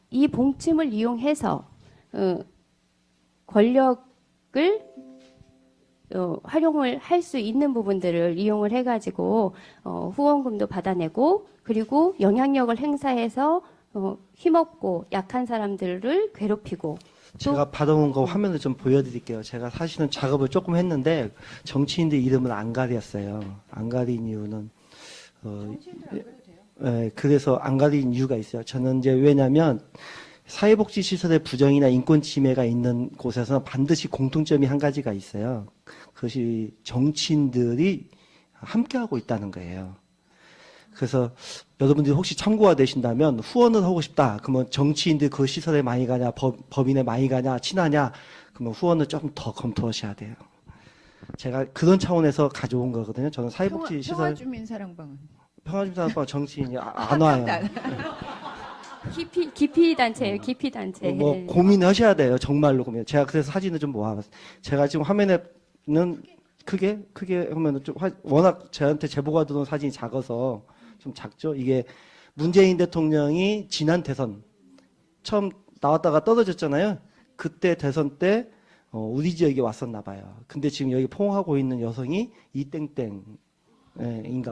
이 봉침을 이용해서 권력을 활용을 할 수 있는 부분들을 이용을 해가지고 후원금도 받아내고 그리고 영향력을 행사해서 힘없고 약한 사람들을 괴롭히고 제가 받아온 거 화면을 좀 보여드릴게요. 제가 사실은 작업을 조금 했는데 정치인들 이름을 안 가렸어요. 안 가린 이유는 그래서 안 가린 이유가 있어요. 저는 이제 왜냐하면 사회복지시설의 부정이나 인권 침해가 있는 곳에서는 반드시 공통점이 한 가지가 있어요. 그것이 정치인들이 함께하고 있다는 거예요. 그래서 여러분들이 혹시 참고가 되신다면 후원을 하고 싶다. 그러면 정치인들 그 시설에 많이 가냐, 법인에 많이 가냐, 친하냐, 그러면 후원을 좀 더 검토하셔야 돼요. 제가 그런 차원에서 가져온 거거든요. 저는 사회복지 시설. 평화주민사랑방은 평화주민사랑방 정치인이 안 와요. 기피 단체예요. 기피 단체. 뭐 고민하셔야 돼요. 정말로 고민. 제가 그래서 사진을 좀 모아봤어요. 제가 지금 화면에는 크게 하면은 좀 워낙 저한테 제보가 들어온 사진이 작아서 좀 작죠. 이게 문재인 대통령이 지난 대선 처음 나왔다가 떨어졌잖아요. 그때 대선 때 우리 지역에 왔었나 봐요. 근데 지금 여기 포옹하고 있는 여성이 이땡땡인가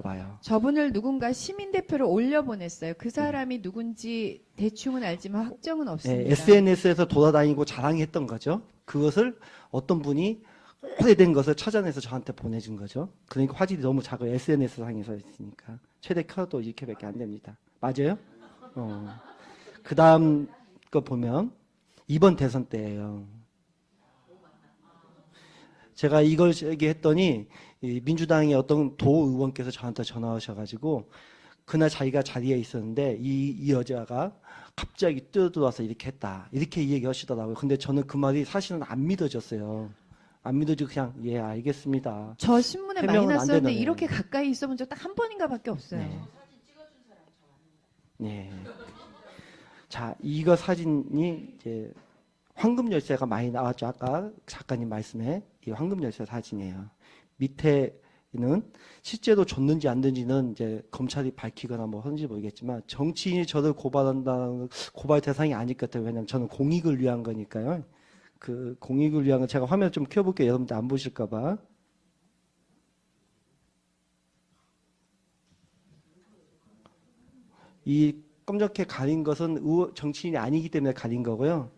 봐요. 저분을 누군가 시민대표로 올려보냈어요. 그 사람이 누군지 대충은 알지만 확정은 없습니다. SNS에서 돌아다니고 자랑했던 거죠. 그것을 어떤 분이 오래된 것을 찾아내서 저한테 보내준 거죠. 그러니까 화질이 너무 작아요. SNS 상에서 있으니까. 최대 켜도 이렇게밖에 안 됩니다. 맞아요? 그 다음 거 보면 이번 대선 때예요. 제가 이걸 얘기했더니 민주당의 어떤 도 의원께서 저한테 전화 오셔가지고 그날 자기가 자리에 있었는데 이 여자가 갑자기 뛰어들어와서 이렇게 했다. 이렇게 얘기하시더라고요. 근데 저는 그 말이 사실은 안 믿어졌어요. 안 믿어지고 그냥 예 알겠습니다. 저 신문에 많이 해명은 안 났었는데 되잖아요. 이렇게 가까이 있어본 적 딱 한 번인가밖에 없어요. 네. 자, 이거 사진이 이제 황금 열쇠가 많이 나왔죠. 아까 작가님 말씀에 이 황금 열쇠 사진이에요. 밑에는 실제로 줬는지 안 줬는지는 이제 검찰이 밝히거나 뭐 하는지 모르겠지만 정치인이 저를 고발한다는 고발 대상이 아닐 것 같아요. 왜냐하면 저는 공익을 위한 거니까요. 그 공익을 위한 건 제가 화면 좀 켜볼게요. 여러분들 안 보실까봐. 이 검정게 가린 것은 정치인이 아니기 때문에 가린 거고요.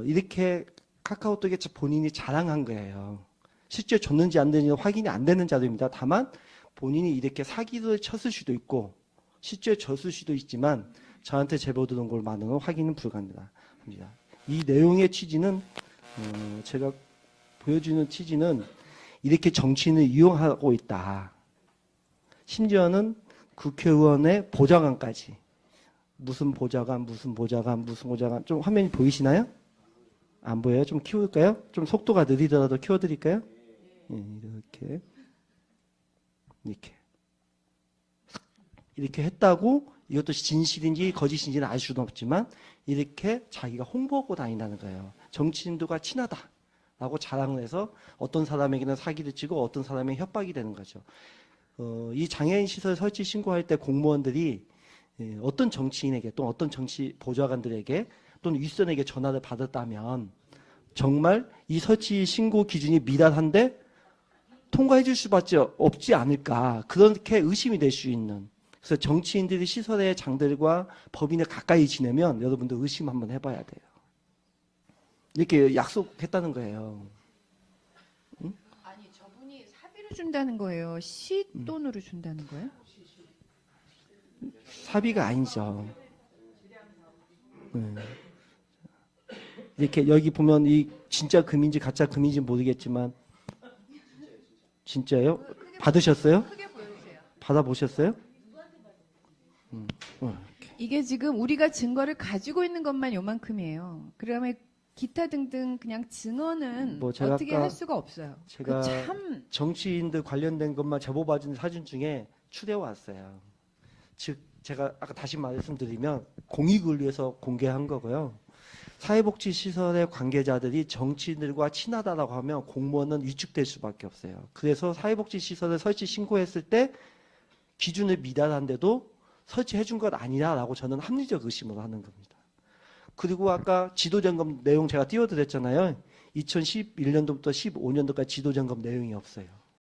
이렇게 카카오톡에 본인이 자랑한 거예요. 실제 줬는지 안 되는지 확인이 안 되는 자료입니다. 다만 본인이 이렇게 사기를 쳤을 수도 있고 실제 줬을 수도 있지만 저한테 제보 들은 걸만으로는 확인은 불가합니다. 이 내용의 취지는 제가 보여주는 취지는 이렇게 정치인을 이용하고 있다. 심지어는 국회의원의 보좌관까지 무슨 보좌관 좀 화면이 보이시나요? 안 보여요? 좀 키울까요? 좀 속도가 느리더라도 키워드릴까요? 이렇게 했다고 이것도 진실인지 거짓인지는 알 수는 없지만 이렇게 자기가 홍보하고 다닌다는 거예요. 정치인들과 친하다라고 자랑을 해서 어떤 사람에게는 사기를 치고 어떤 사람에게 협박이 되는 거죠. 이 장애인 시설 설치 신고할 때 공무원들이 어떤 정치인에게 또는 어떤 정치 보좌관들에게 또는 윗선에게 전화를 받았다면 정말 이 설치 신고 기준이 미달한데 통과해 줄 수밖에 없지 않을까 그렇게 의심이 될 수 있는 그래서 정치인들이 시설의 장들과 법인에 가까이 지내면 여러분들 의심 한번 해봐야 돼요. 이렇게 약속했다는 거예요. 응? 아니 저분이 사비로 준다는 거예요. 시 돈으로 준다는 거예요? 사비가 아니죠. 이렇게 여기 보면 이 진짜 금인지 가짜 금인지 모르겠지만 진짜요? 받으셨어요? 크게 보여주세요. 받아보셨어요? 이게 지금 우리가 증거를 가지고 있는 것만 요만큼이에요. 그다음에 기타 등등 그냥 증언은 뭐 제가 어떻게 아까 할 수가 없어요. 제가 참 정치인들 관련된 것만 제보받은 사진 중에 추려왔어요. 즉 제가 아까 다시 말씀드리면 공익을 위해서 공개한 거고요. 사회복지시설의 관계자들이 정치인들과 친하다라고 하면 공무원은 위축될 수밖에 없어요. 그래서 사회복지시설을 설치 신고했을 때 기준을 미달한데도 설치해 준 것 아니냐라고 저는 합리적 의심을 하는 겁니다. 그리고 아까 지도점검 내용 제가 띄워드렸잖아요. 2011년도부터 15년도까지 지도점검 내용이 없어요.